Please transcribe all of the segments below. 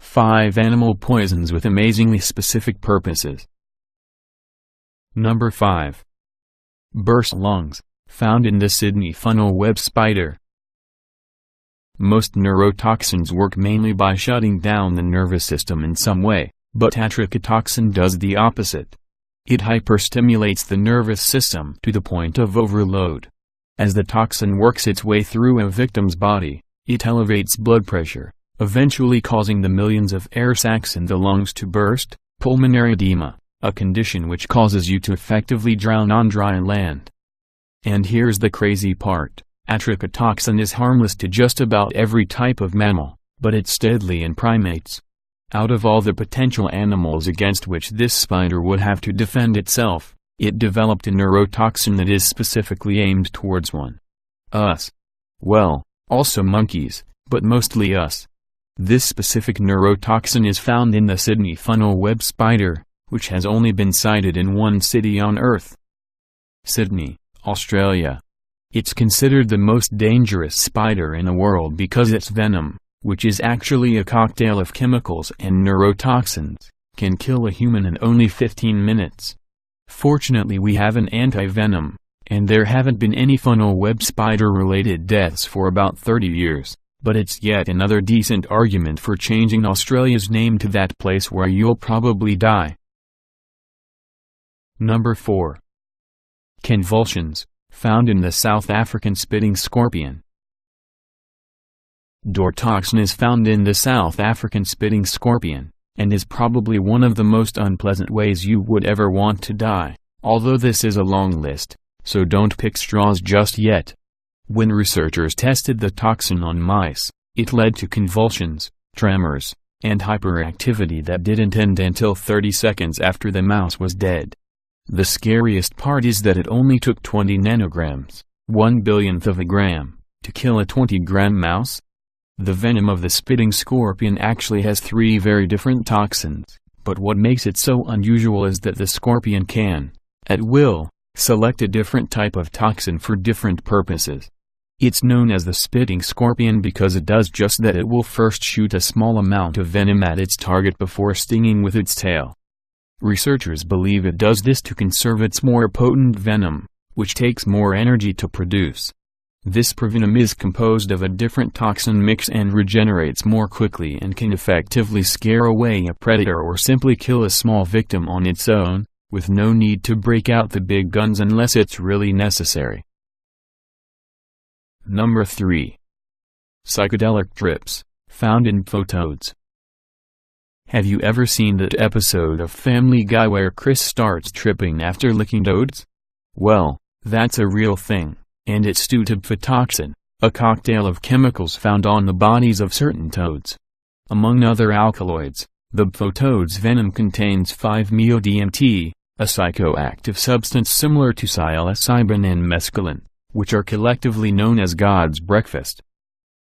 Five animal poisons with amazingly specific purposes. Number 5. Burst lungs, found in the Sydney funnelweb spider. Most neurotoxins work mainly by shutting down the nervous system in some way, but atrachotoxin does the opposite. It hyperstimulates the nervous system to the point of overload. As the toxin works its way through a victim's body, it elevates blood pressure, eventually causing the millions of air sacs in the lungs to burst, pulmonary edema, a condition which causes you to effectively drown on dry land. And here's the crazy part, atrachotoxin is harmless to just about every type of mammal, but it's deadly in primates. Out of all the potential animals against which this spider would have to defend itself, it developed a neurotoxin that is specifically aimed towards us. Well, also monkeys, but mostly us. This specific neurotoxin is found in the Sydney funnelweb spider, which has only been sighted in one city on Earth. Sydney, Australia. It's considered the most dangerous spider in the world because its venom, which is actually a cocktail of chemicals and neurotoxins, can kill a human in only 15 minutes. Fortunately we have an anti-venom, and there haven't been any funnelweb spider-related deaths for about 30 years. But it's yet another decent argument for changing Australia's name to that place where you'll probably die. Number 4. Convulsions, found in the South African spitting scorpion. Toxin is found in the South African spitting scorpion, and is probably one of the most unpleasant ways you would ever want to die, although this is a long list, so don't pick straws just yet. When researchers tested the toxin on mice, it led to convulsions, tremors, and hyperactivity that didn't end until 30 seconds after the mouse was dead. The scariest part is that it only took 20 nanograms, 1/1,000,000th of a gram, to kill a 20-gram mouse. The venom of the spitting scorpion actually has 3 very different toxins, but what makes it so unusual is that the scorpion can, at will, select a different type of toxin for different purposes. It's known as the spitting scorpion because it does just that. It will first shoot a small amount of venom at its target before stinging with its tail. Researchers believe it does this to conserve its more potent venom, which takes more energy to produce. This venom is composed of a different toxin mix and regenerates more quickly and can effectively scare away a predator or simply kill a small victim on its own, with no need to break out the big guns unless it's really necessary. Number 3. Psychedelic Trips, found in photodes. Have you ever seen that episode of Family Guy where Chris starts tripping after licking toads? Well, that's a real thing, and it's due to phytoxin, a cocktail of chemicals found on the bodies of certain toads. Among other alkaloids, the photode's venom contains 5-MeO-DMT, a psychoactive substance similar to psilocybin and mescaline, which are collectively known as God's breakfast.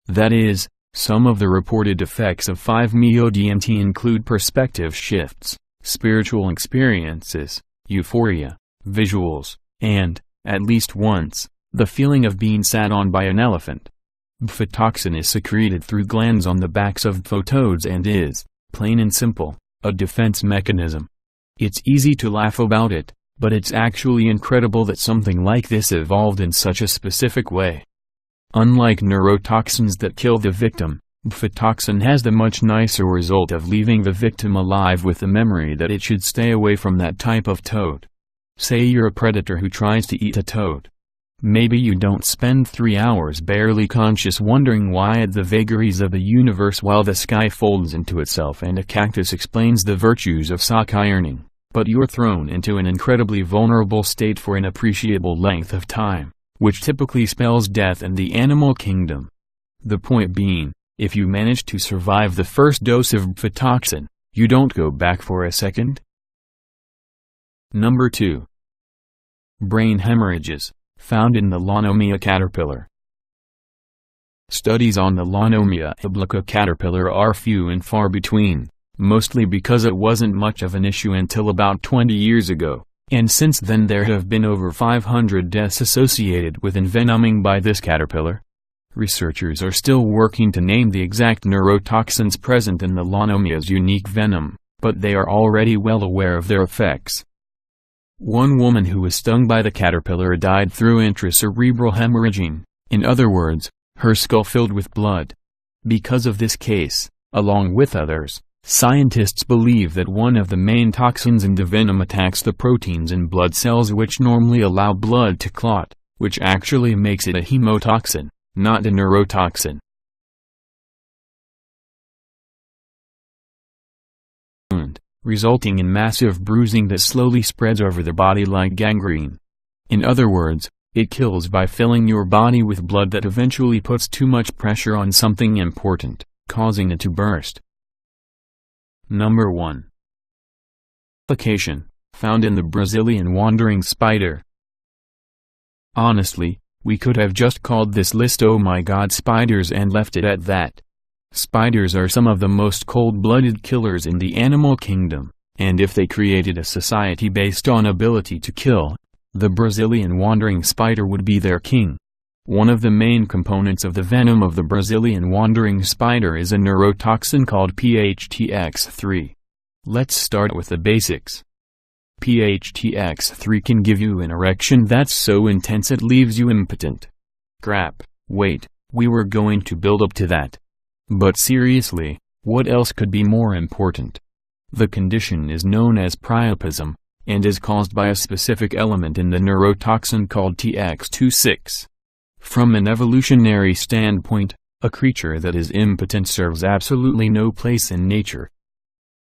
That is, some of the reported effects of 5-MeO-DMT include perspective shifts, spiritual experiences, euphoria, visuals, and, at least once, the feeling of being sat on by an elephant. Phytoxin is secreted through glands on the backs of photodes and is, plain and simple, a defense mechanism. It's easy to laugh about it, but it's actually incredible that something like this evolved in such a specific way. Unlike neurotoxins that kill the victim, phytoxin has the much nicer result of leaving the victim alive with the memory that it should stay away from that type of toad. Say you're a predator who tries to eat a toad. Maybe you don't spend 3 hours barely conscious wondering why at the vagaries of the universe while the sky folds into itself and a cactus explains the virtues of sock ironing, but you're thrown into an incredibly vulnerable state for an appreciable length of time, which typically spells death in the animal kingdom. The point being, if you manage to survive the first dose of phytoxin, you don't go back for a second. Number 2. Brain hemorrhages, found in the Llano caterpillar. Studies on the Llano iblyca caterpillar are few and far between, mostly because it wasn't much of an issue until about 20 years ago, and since then there have been over 500 deaths associated with envenoming by this caterpillar. researchers are still working to name the exact neurotoxins present in the Llano's unique venom, but they are already well aware of their effects. One woman who was stung by the caterpillar died through intracerebral hemorrhaging, in other words, her skull filled with blood. Because of this case, along with others, scientists believe that one of the main toxins in the venom attacks the proteins in blood cells which normally allow blood to clot, which actually makes it a hemotoxin, not a neurotoxin. Resulting in massive bruising that slowly spreads over the body like gangrene. In other words, it kills by filling your body with blood that eventually puts too much pressure on something important, causing it to burst. Number 1. Application, found in the Brazilian wandering spider. Honestly, we could have just called this list "Oh my God spiders" and left it at that. Spiders are some of the most cold-blooded killers in the animal kingdom, and if they created a society based on ability to kill, the Brazilian wandering spider would be their king. One of the main components of the venom of the Brazilian wandering spider is a neurotoxin called PHTX3. Let's start with the basics. PHTX3 can give you an erection that's so intense it leaves you impotent. Crap, wait, we were going to build up to that. But seriously, what else could be more important? The condition is known as priapism, and is caused by a specific element in the neurotoxin called TX26. From an evolutionary standpoint, a creature that is impotent serves absolutely no place in nature.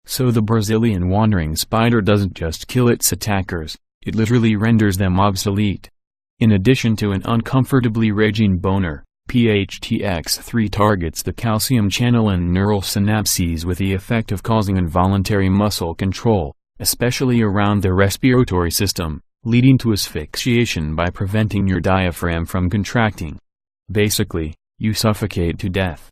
So the Brazilian wandering spider doesn't just kill its attackers, it literally renders them obsolete. In addition to an uncomfortably raging boner, PHTX3 targets the calcium channel and neural synapses with the effect of causing involuntary muscle control, especially around the respiratory system, leading to asphyxiation by preventing your diaphragm from contracting. Basically, you suffocate to death.